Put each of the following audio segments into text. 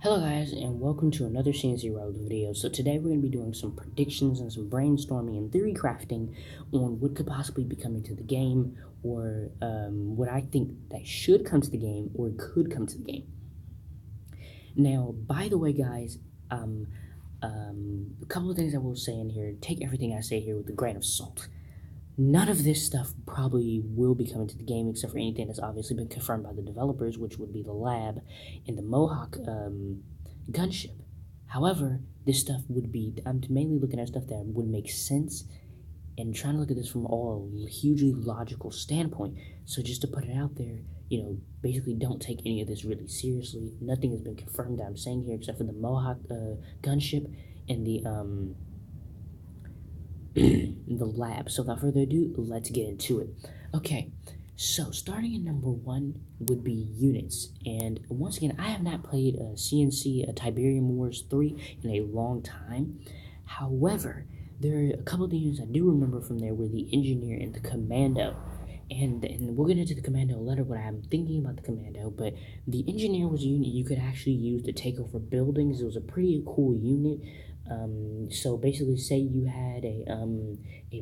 Hello guys, and welcome to another CNC Road video. So today we're going to be doing some predictions and some brainstorming and theory crafting on what could possibly be coming to the game, or what I think that should come to the game or could come to the game. Now, by the way guys, a couple of things I will say in here, take everything I say here with a grain of salt. None of this stuff probably will be coming to the game except for anything that's obviously been confirmed by the developers, which would be the lab and the Mohawk gunship. However, this stuff would be, I'm mainly looking at stuff that would make sense and trying to look at this from all a hugely logical standpoint. So just to put it out there, basically don't take any of this really seriously. Nothing has been confirmed that I'm saying here except for the Mohawk gunship and the the lab. So without further ado, let's get into it. Okay, so starting at number one would be units. And once again, I have not played CNC Tiberium Wars 3 in a long time. However, there are a couple of the units I do remember from there were the engineer and the commando. And we'll get into the commando later, what I'm thinking about the commando, but the engineer was a unit you could actually use to take over buildings. It was a pretty cool unit. So basically, say you had a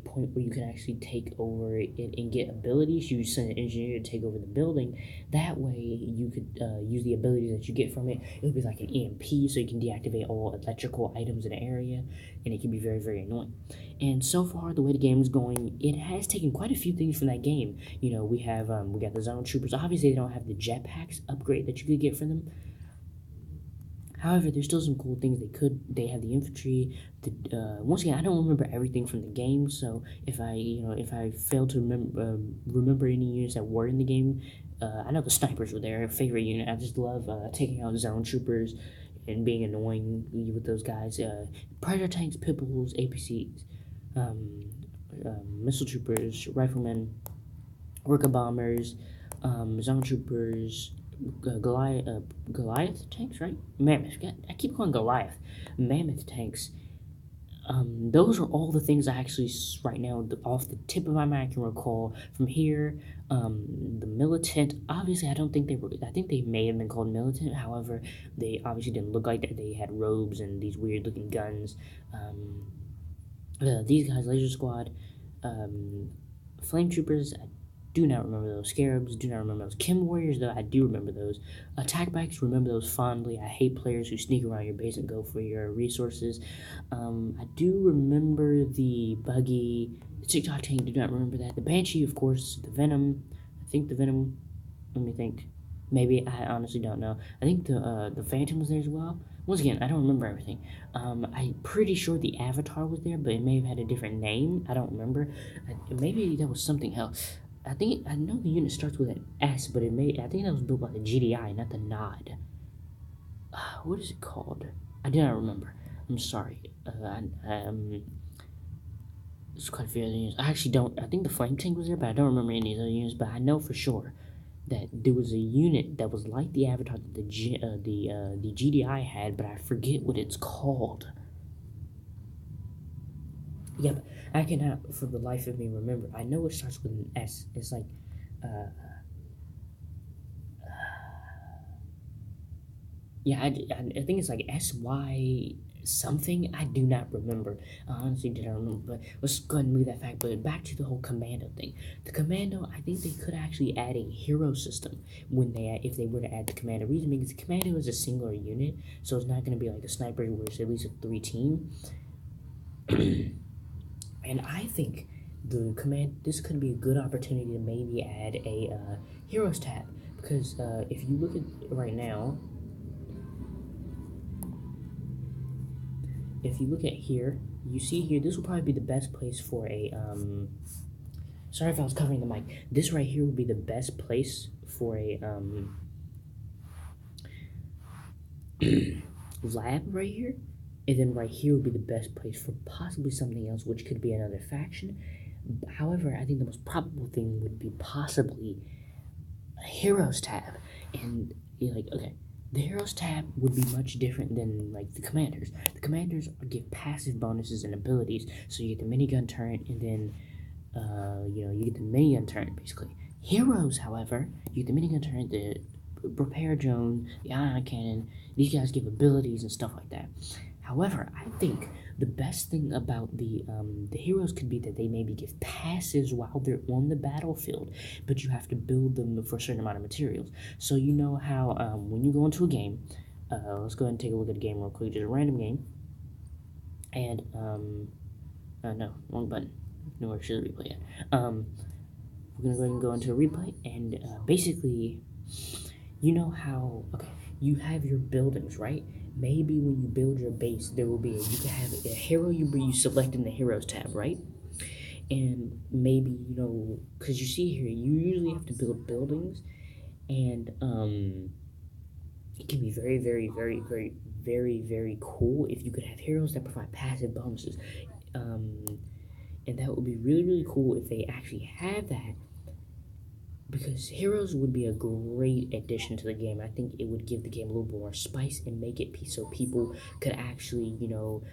point where you could actually take over it and get abilities. You send an engineer to take over the building. That way, you could use the abilities that you get from it. It would be like an EMP, so you can deactivate all electrical items in an area, and it can be very, very annoying. And so far, the way the game is going, it has taken quite a few things from that game. We have we got the zone troopers. Obviously, they don't have the jetpacks upgrade that you could get from them. However, there's still some cool things they have the infantry. Once again, I don't remember everything from the game, so if I fail to remember any units that were in the game, I know the snipers were there. Favorite unit. I just love taking out zone troopers and being annoying with those guys. Predator tanks, pit bulls, APCs, missile troopers, riflemen, orca bombers, zone troopers. Goliath tanks, right? Mammoth. I keep calling Goliath. Mammoth tanks. Those are all the things I actually, right now, off the tip of my mind, can recall from here. The militant, obviously, I don't think they were, I think they may have been called militant. However, they obviously didn't look like that. They had robes and these weird looking guns. These guys, Laser Squad, Flame Troopers, I do not remember those. Scarabs, do not remember those. Chem Warriors, though, I do remember those. Attack Bikes, remember those fondly. I hate players who sneak around your base and go for your resources. I do remember the Buggy. The TikTok tank, do not remember that. The Banshee, of course. The Venom. I think the Venom. Let me think. Maybe, I honestly don't know. I think the Phantom was there as well. Once again, I don't remember everything. I'm pretty sure the Avatar was there, but it may have had a different name. I don't remember. Maybe that was something else. I know the unit starts with an S, but I think that was built by the GDI, not the Nod. What is it called? I do not remember. I'm sorry. There's quite a few other units. I actually don't. I think the Flame Tank was there, but I don't remember any of those other units. But I know for sure that there was a unit that was like the Avatar that the GDI had, but I forget what it's called. Yep, I cannot for the life of me remember. I know it starts with an S. It's like, yeah, I think it's like SY something. I do not remember. I honestly do not remember. But let's go ahead and leave that fact. But back to the whole commando thing. The commando, I think they could actually add a hero system if they were to add the commando. Reason being is the commando is a singular unit, so it's not going to be like a sniper where it's at least a 3-team. And I think this could be a good opportunity to maybe add a heroes tab, because if you look at right now, if you look at here, you see here, this will probably be the best place for a sorry if I was covering the mic. This right here would be the best place for a lab right here. And then right here would be the best place for possibly something else, which could be another faction. However, I think the most probable thing would be possibly a Heroes tab. And you're like, okay, the Heroes tab would be much different than like the Commanders. The Commanders give passive bonuses and abilities. So you get the minigun turret, and then you get the minigun turret basically. Heroes, however, you get the minigun turret, the Repair Jones, the Ion Cannon, these guys give abilities and stuff like that. However, I think the best thing about the heroes could be that they maybe give passives while they're on the battlefield, but you have to build them for a certain amount of materials. So you know how when you go into a game, let's go ahead and take a look at the game real quick, just a random game, and no, wrong button. No, I should replay it. We're gonna go ahead and go into a replay, and basically, you know how you have your buildings, right? Maybe when you build your base, there will be you can have a hero you select in the heroes tab, right? And maybe because you see here, you usually have to build buildings, and it can be very, very, very, very, very, very cool if you could have heroes that provide passive bonuses. And that would be really, really cool if they actually have that, because heroes would be a great addition to the game. I think it would give the game a little more spice and make it so people could actually,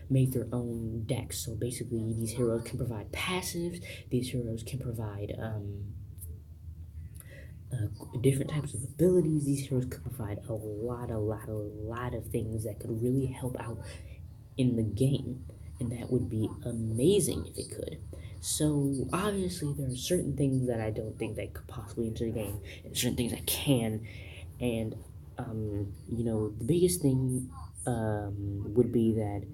make their own decks. So basically, these heroes can provide passives. These heroes can provide different types of abilities. These heroes could provide a lot of things that could really help out in the game, and that would be amazing if it could. So obviously there are certain things that I don't think that could possibly enter the game, and certain things that can, and the biggest thing would be that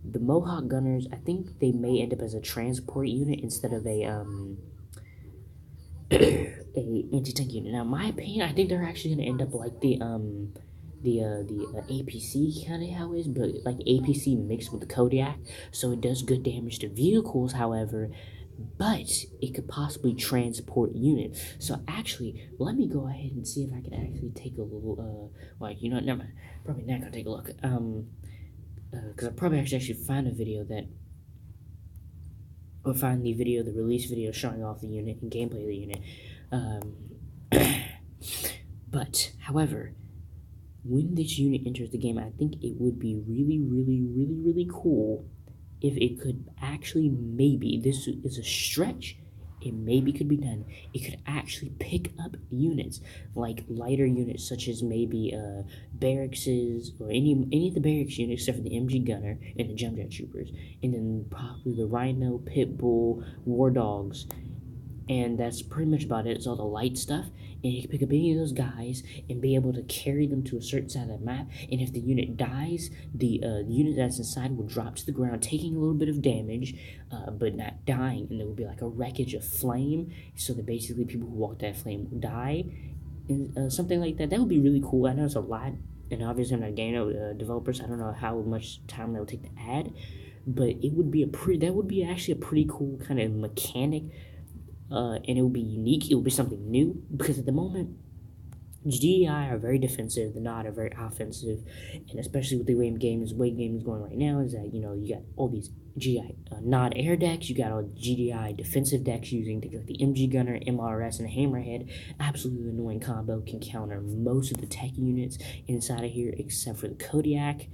the Mohawk Gunners, I think they may end up as a transport unit instead of a a anti-tank unit. Now, in my opinion, I think they're actually going to end up like the APC kind of how it is, but like APC mixed with the Kodiak, so it does good damage to vehicles, however, but it could possibly transport units. So actually, let me go ahead and see if I can actually take a little, never mind, probably not gonna take a look, because I'll probably actually find a video that, or find the release video showing off the unit and gameplay of the unit, but, however, when this unit enters the game, I think it would be really, really, really, really cool if it could actually, maybe, this is a stretch, it maybe could be done, it could actually pick up units, like lighter units such as maybe barracks, or any of the barracks units except for the MG Gunner and the Jump Jet Troopers, and then probably the Rhino, Pitbull, War Dogs, and that's pretty much about it. It's all the light stuff, and you can pick up any of those guys and be able to carry them to a certain side of the map, and if the unit dies, the unit that's inside will drop to the ground, taking a little bit of damage, but not dying, and there will be like a wreckage of flame, so that basically people who walk that flame will die, and something like that. That would be really cool. I know it's a lot, and obviously I'm not a game developer, so I don't know how much time that will take to add, but it would be that would be actually a pretty cool kind of mechanic, and it would be unique. It would be something new, because at the moment, GDI are very defensive, the Nod are very offensive, and especially with the way game is going right now, is that you got all these GDI Nod air decks, you got all GDI defensive decks using things like the MG Gunner, MRS, and Hammerhead. Absolutely annoying combo, can counter most of the tech units inside of here except for the Kodiak.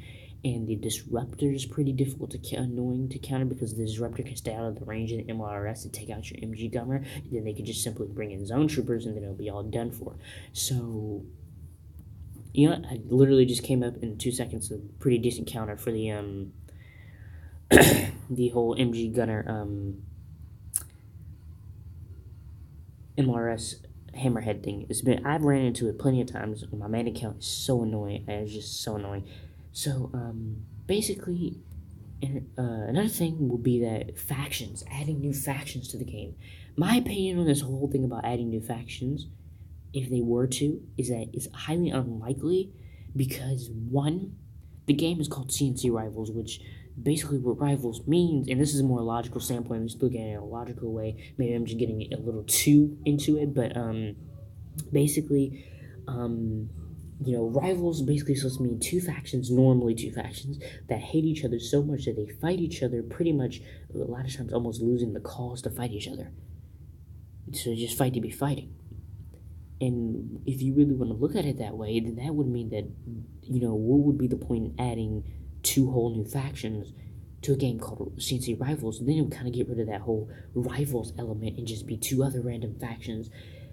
And the Disruptor is pretty difficult annoying to counter, because the Disruptor can stay out of the range of the MLRS and take out your MG Gunner, and then they could just simply bring in Zone Troopers, and then it'll be all done for. So, I literally just came up in 2 seconds, a pretty decent counter for the the whole MG Gunner MLRS Hammerhead thing. I've ran into it plenty of times. My main account is so annoying. It's just so annoying. So, basically, another thing will be that factions, adding new factions to the game. My opinion on this whole thing about adding new factions, if they were to, is that it's highly unlikely, because one, the game is called CNC Rivals, which basically what Rivals means, and this is a more logical standpoint, I'm just looking at it in a logical way, maybe I'm just getting a little too into it, but, basically, Rivals basically supposed to mean normally two factions, that hate each other so much that they fight each other, pretty much, a lot of times almost losing the cause to fight each other. So just fight to be fighting. And if you really want to look at it that way, then that would mean that, what would be the point in adding two whole new factions to a game called CNC Rivals? And then it would kind of get rid of that whole Rivals element and just be two other random factions.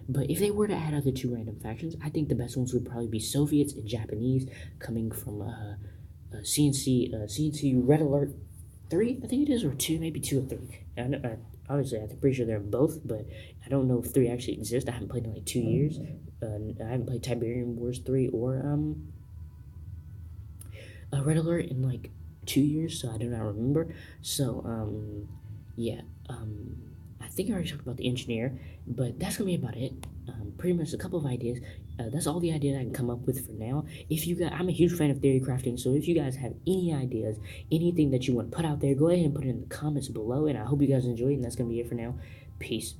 But if they were to add other two random factions, I think the best ones would probably be Soviets and Japanese, coming from CNC Red Alert 3, I think it is, or 2, maybe 2 or 3. Obviously, I'm pretty sure they're both, but I don't know if 3 actually exists. I haven't played in like 2 years. I haven't played Tiberium Wars 3 or Red Alert in like 2 years, so I do not remember. So, yeah, I think I already talked about the engineer, but that's gonna be about it. Pretty much a couple of ideas. That's all the ideas I can come up with for now. If you guys, I'm a huge fan of theory crafting, so if you guys have any ideas, anything that you want to put out there, go ahead and put it in the comments below, and I hope you guys enjoy it, and that's gonna be it for now. Peace.